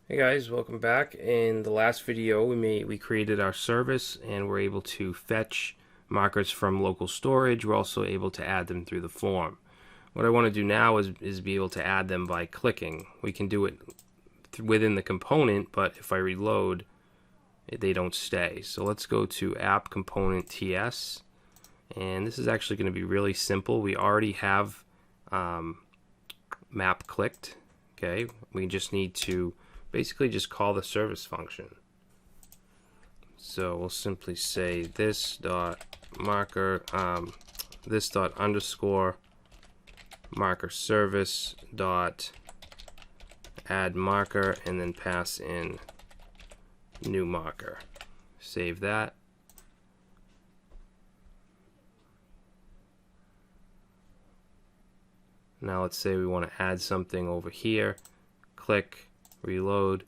Hey guys, welcome back. In the last video we created our service and we're able to fetch markers from local storage. We're also able to add them through the form. What I want to do now is be able to add them by clicking. We can do it within the component, but if I reload, they don't stay. So let's go to app component TS, and this is actually going to be really simple. We already have map clicked. Okay, we just need to basically just call the service function. So we'll simply say this dot marker, this dot underscore marker service dot add marker, and then pass in new marker. Save that. Now let's say we want to add something over here. Click, reload,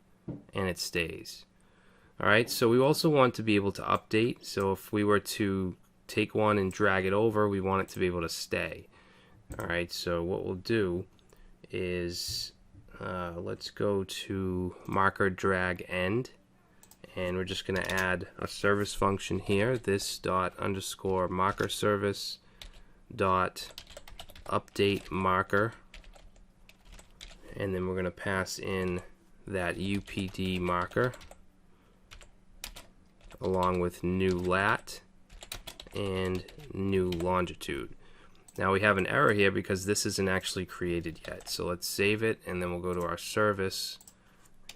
and it stays. Alright, so we also want to be able to update. So if we were to take one and drag it over, we want it to be able to stay. Alright, so what we'll do is let's go to marker drag end, and we're just going to add a service function here, this dot underscore marker service dot update marker, and then we're going to pass in that UPD marker along with new lat and new longitude. Now we have an error here because this isn't actually created yet. So let's save it, and then we'll go to our service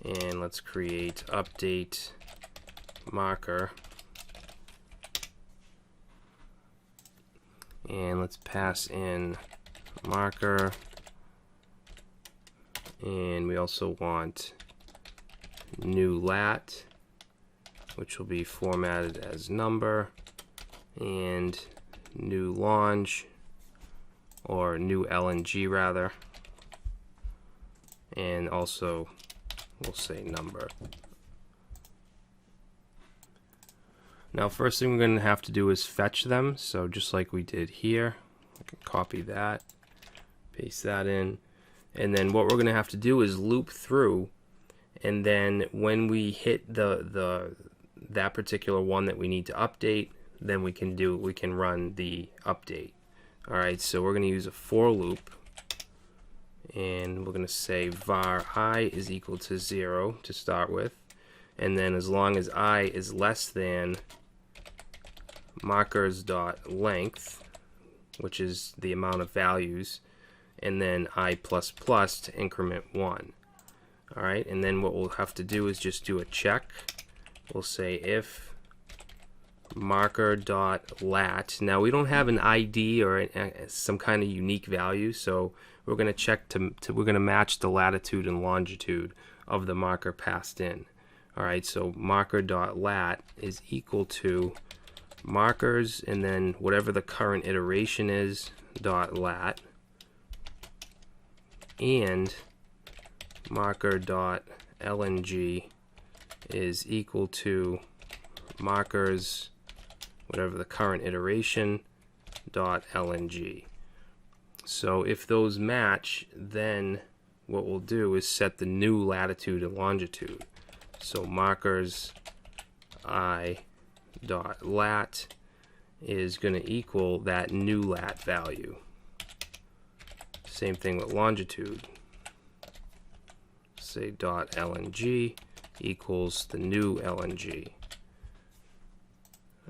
and let's create update marker, and let's pass in marker, and we also want new lat, which will be formatted as number, and new long, or new LNG rather, and also we'll say number. Now first thing we're going to have to do is fetch them, so just like we did here, I can copy that, paste that in, and then what we're going to have to do is loop through, and then when we hit that particular one that we need to update, then we can run the update. Alright, so we're going to use a for loop, and we're going to say var I is equal to 0 to start with, and then as long as I is less than markers dot length, which is the amount of values, and then I++ to increment 1. Alright, and then what we'll have to do is just do a check. We'll say if marker dot lat. Now we don't have an ID or some kind of unique value, so we're going to check we're going to match the latitude and longitude of the marker passed in. Alright, so marker dot lat is equal to markers, and then whatever the current iteration is, dot lat, and marker dot LNG is equal to markers, whatever the current iteration, dot LNG. So if those match, then what we'll do is set the new latitude and longitude. So markers I dot lat is going to equal that new lat value. Same thing with longitude. Say dot LNG equals the new LNG.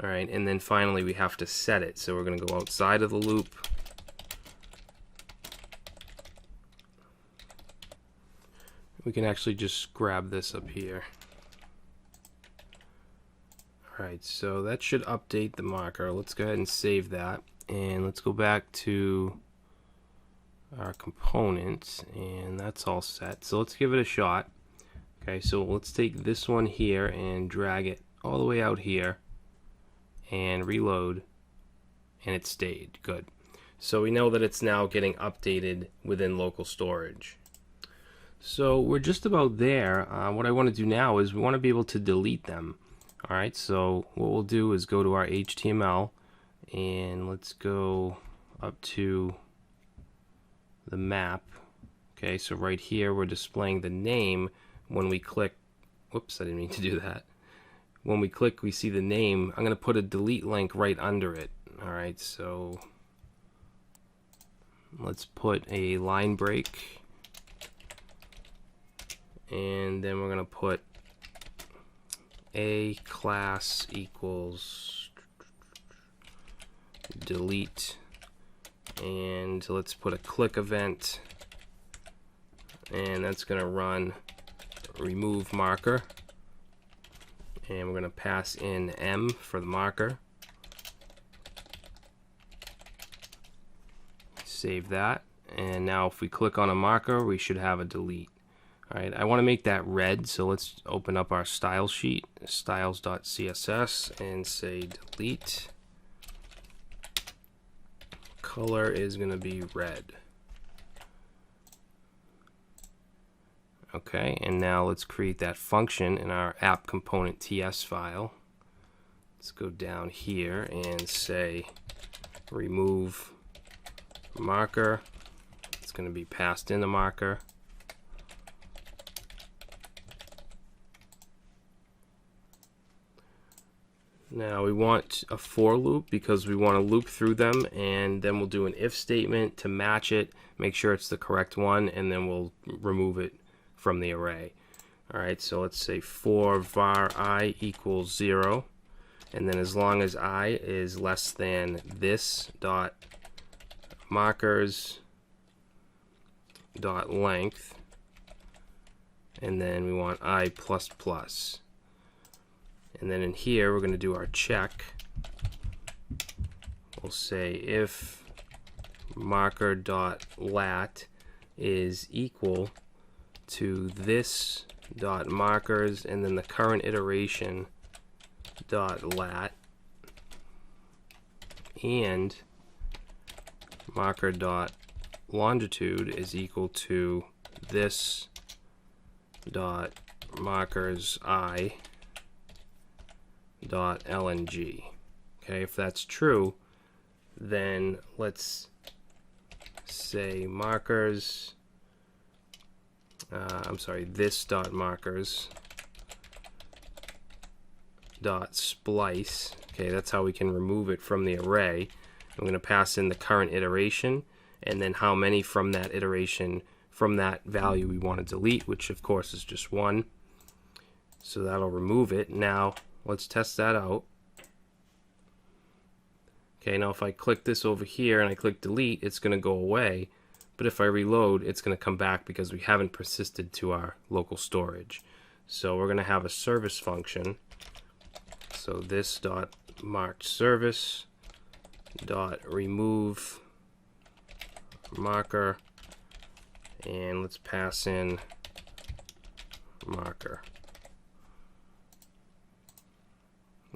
Alright, and then finally we have to set it. So we're going to go outside of the loop. We can actually just grab this up here. Alright, so that should update the marker. Let's go ahead and save that. And let's go back to our components, and that's all set. So let's give it a shot. Okay, so let's take this one here and drag it all the way out here and reload, and it stayed. Good. So we know that it's now getting updated within local storage. So we're just about there. What I want to do now is we want to be able to delete them. Alright, so what we'll do is go to our HTML, and let's go up to the map. Okay, so right here we're displaying the name when we click, whoops, I didn't mean to do that. When we click, we see the name. I'm going to put a delete link right under it. Alright, so let's put a line break, and then we're going to put a class equals delete, and let's put a click event, and that's going to run remove marker, and we're going to pass in M for the marker. Save that, and now if we click on a marker, we should have a delete. Alright, I want to make that red, so let's open up our style sheet, styles.css, and say delete. Color is going to be red. Okay, and now let's create that function in our app component TS file. Let's go down here and say remove marker. It's going to be passed in the marker. Now we want a for loop because we want to loop through them, and then we'll do an if statement to match it, make sure it's the correct one, and then we'll remove it from the array. Alright, so let's say for var I equals 0, and then as long as I is less than this dot markers dot length, and then we want I plus plus. And then in here, we're going to do our check. We'll say if marker.lat is equal to this dot markers and then the current iteration dot lat, and marker dot longitude is equal to this dot markers I dot lng. Okay, if that's true, then let's say markers, this dot markers dot splice. Okay, that's how we can remove it from the array. I'm going to pass in the current iteration and then how many from that iteration, from that value we want to delete, which of course is just 1. So that'll remove it. Now let's test that out. Okay, now if I click this over here and I click delete, it's going to go away. But if I reload, it's going to come back because we haven't persisted to our local storage. So we're going to have a service function. So this dot marked service dot remove marker, and let's pass in marker.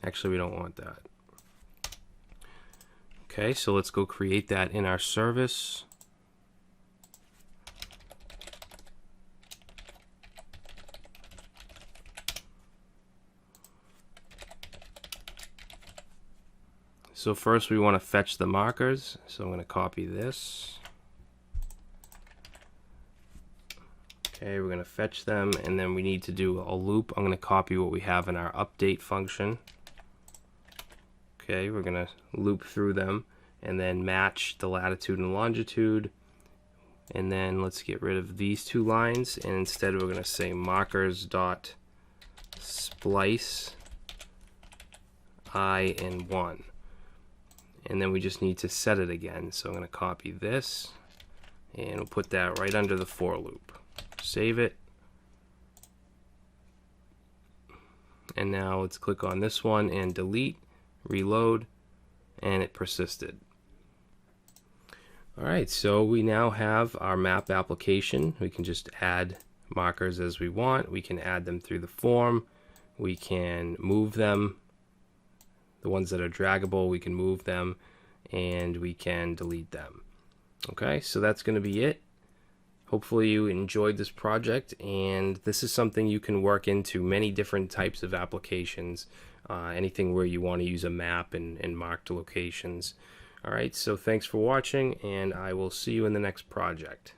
Actually, we don't want that. Okay, so let's go create that in our service. So first we want to fetch the markers, so I'm going to copy this. Okay, we're going to fetch them, and then we need to do a loop. I'm going to copy what we have in our update function. Okay, we're going to loop through them and then match the latitude and longitude. And then let's get rid of these two lines, and instead we're going to say markers dot splice I and 1. And then we just need to set it again. So I'm going to copy this and we'll put that right under the for loop. Save it. And now let's click on this one and delete, reload, and it persisted. Alright, so we now have our map application. We can just add markers as we want. We can add them through the form. We can move them. The ones that are draggable, we can move them, and we can delete them. Okay, so that's going to be it. Hopefully you enjoyed this project, and this is something you can work into many different types of applications, anything where you want to use a map and marked locations. Alright, so thanks for watching, and I will see you in the next project.